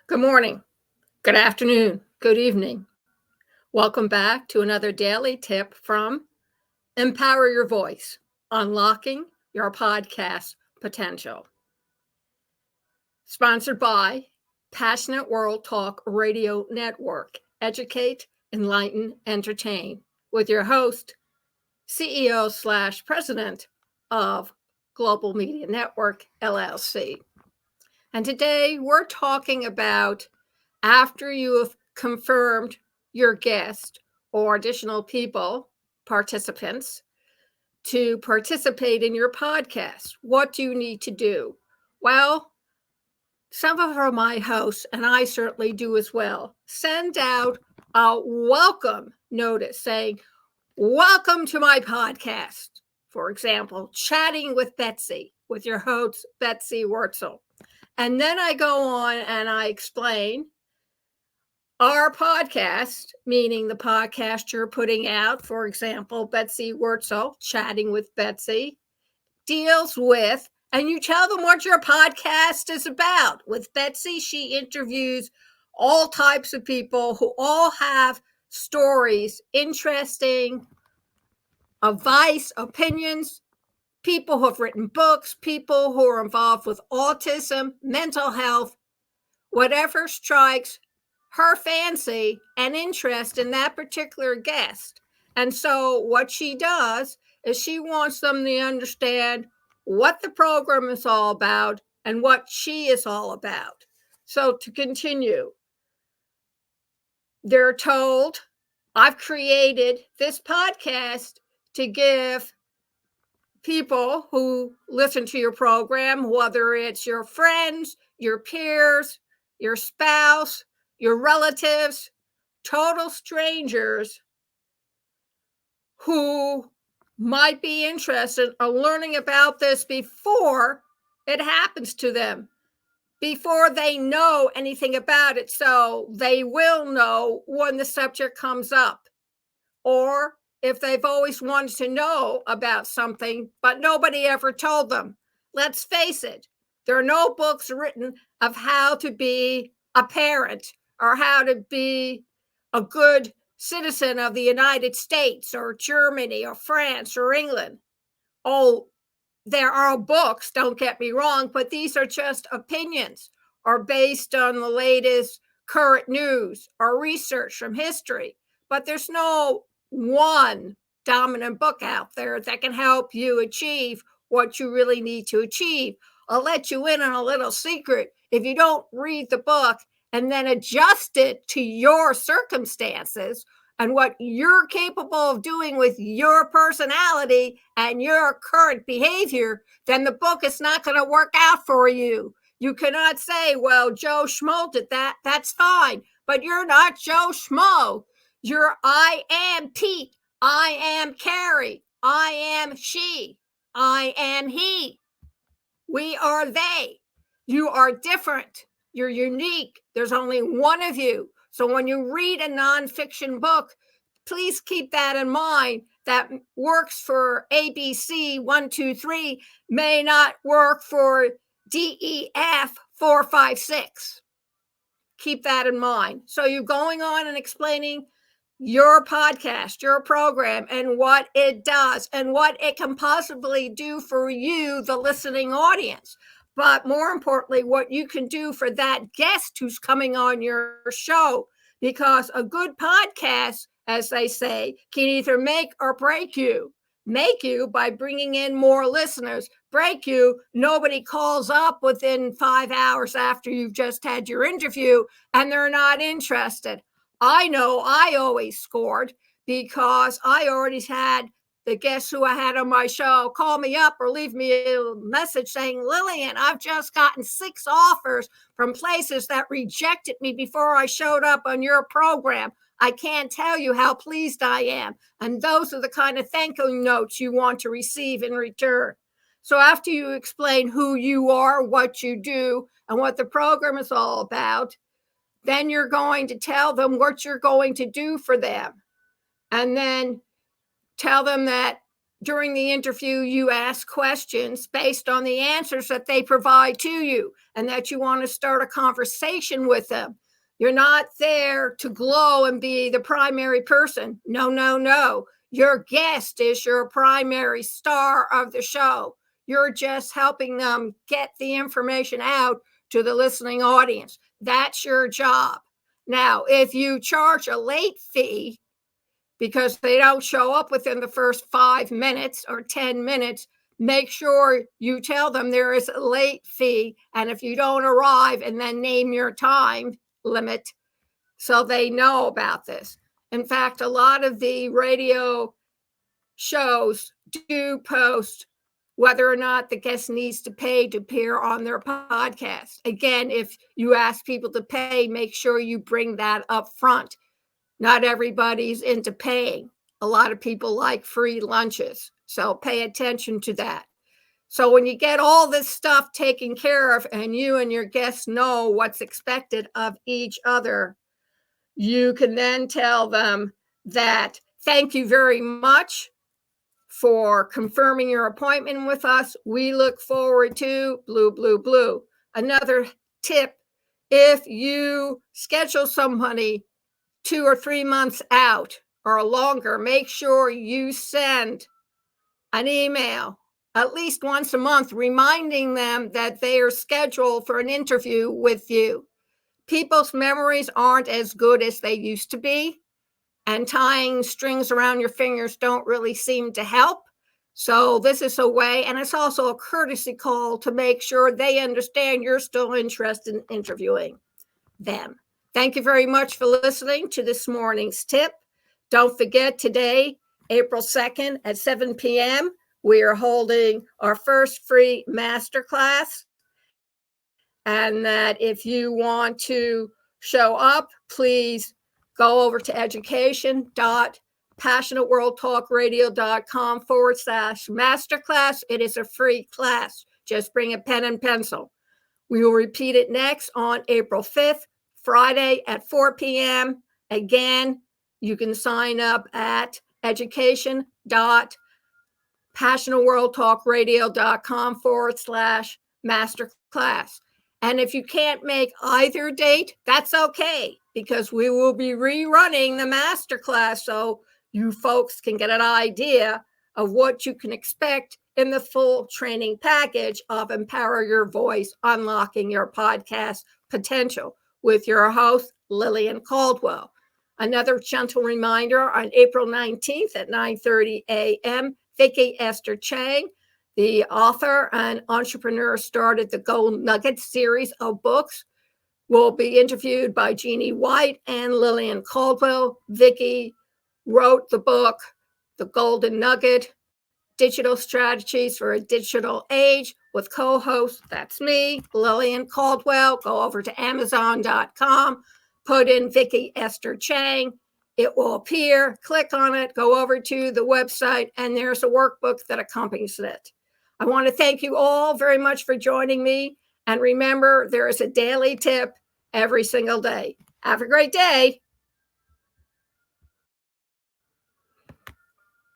Good morning, good afternoon, good evening. Welcome back to another daily tip from Empower Your Voice, Unlocking Your Podcast Potential. Sponsored by Passionate World Talk Radio Network. Educate, Enlighten, Entertain. With your host, CEO/President of Global Media Network, LLC. And today we're talking about after you have confirmed your guest or additional people, participants, to participate in your podcast. What do you need to do? Well, some of my hosts, and I certainly do as well, send out a welcome notice saying, "Welcome to my podcast." For example, Chatting with Betsy, with your host, Betsy Wurtzel. And then I go on and I explain our podcast, meaning the podcast you're putting out. For example, Betsy Wurtzel, Chatting with Betsy, deals with, and you tell them what your podcast is about. With Betsy, she interviews all types of people who all have stories, interesting advice, opinions, people who have written books, people who are involved with autism, mental health, whatever strikes her fancy and interest in that particular guest. And so what she does is she wants them to understand what the program is all about and what she is all about. So to continue, they're told, I've created this podcast to give people who listen to your program, whether it's your friends, your peers, your spouse, your relatives, total strangers who might be interested in learning about this before it happens to them, before they know anything about it. So they will know when the subject comes up, or if they've always wanted to know about something, but nobody ever told them. Let's face it, there are no books written of how to be a parent or how to be a good citizen of the United States or Germany or France or England. Oh, there are books, don't get me wrong, but these are just opinions or based on the latest current news or research from history. But there's no one dominant book out there that can help you achieve what you really need to achieve. I'll let you in on a little secret. If you don't read the book and then adjust it to your circumstances and what you're capable of doing with your personality and your current behavior, then the book is not going to work out for you. You cannot say, well, Joe Schmo did that. That's fine. But you're not Joe Schmo. You're I am Pete. I am Carrie. I am she. I am he. We are they. You are different. You're unique. There's only one of you. So when you read a nonfiction book, please keep that in mind. That works for ABC 123 may not work for DEF 456. Keep that in mind. So you're going on and explaining your podcast, your program, and what it does and what it can possibly do for you, the listening audience. But more importantly, what you can do for that guest who's coming on your show. Because a good podcast, as they say, can either make or break you. Make you by bringing in more listeners. Break you, nobody calls up within 5 hours after you've just had your interview and they're not interested. I know I always scored because I already had the guests who I had on my show call me up or leave me a message saying, Lillian, I've just gotten 6 offers from places that rejected me before I showed up on your program. I can't tell you how pleased I am. And those are the kind of thank you notes you want to receive in return. So after you explain who you are, what you do, and what the program is all about, then you're going to tell them what you're going to do for them. And then tell them that during the interview, you ask questions based on the answers that they provide to you, and that you want to start a conversation with them. You're not there to glow and be the primary person. No, no, no. Your guest is your primary star of the show. You're just helping them get the information out to the listening audience. That's your job. Now, if you charge a late fee because they don't show up within the first 5 minutes or 10 minutes, make sure you tell them there is a late fee. And if you don't arrive, and then name your time limit so they know about this. In fact, a lot of the radio shows do post whether or not the guest needs to pay to appear on their podcast. Again, if you ask people to pay, make sure you bring that up front. Not everybody's into paying. A lot of people like free lunches. So pay attention to that. So when you get all this stuff taken care of and you and your guests know what's expected of each other, you can then tell them that thank you very much for confirming your appointment with us. We look forward to blue, blue, blue. Another tip, if you schedule somebody 2 or 3 months out or longer, make sure you send an email at least once a month reminding them that they are scheduled for an interview with you. People's memories aren't as good as they used to be, and tying strings around your fingers don't really seem to help. So this is a way, and it's also a courtesy call to make sure they understand you're still interested in interviewing them. Thank you very much for listening to this morning's tip. Don't forget, today, April 2nd at 7 p.m., we are holding our first free masterclass. And that if you want to show up, please go over to education.passionateworldtalkradio.com/masterclass. It is a free class. Just bring a pen and pencil. We will repeat it next on April 5th, Friday at 4 p.m. Again, you can sign up at education.passionateworldtalkradio.com/masterclass. And if you can't make either date, that's okay, because we will be rerunning the masterclass so you folks can get an idea of what you can expect in the full training package of Empower Your Voice, Unlocking Your Podcast Potential with your host, Lillian Caldwell. Another gentle reminder, on April 19th at 9:30 a.m., Vicki Esther Chang, the author and entrepreneur, started the Gold Nugget series of books, will be interviewed by Jeannie White and Lillian Caldwell. Vicki wrote the book, The Golden Nugget, Digital Strategies for a Digital Age, with co-host, that's me, Lillian Caldwell. Go over to Amazon.com, put in Vicki Esther Chang. It will appear, click on it, go over to the website, and there's a workbook that accompanies it. I want to thank you all very much for joining me. And remember, there is a daily tip every single day. Have a great day.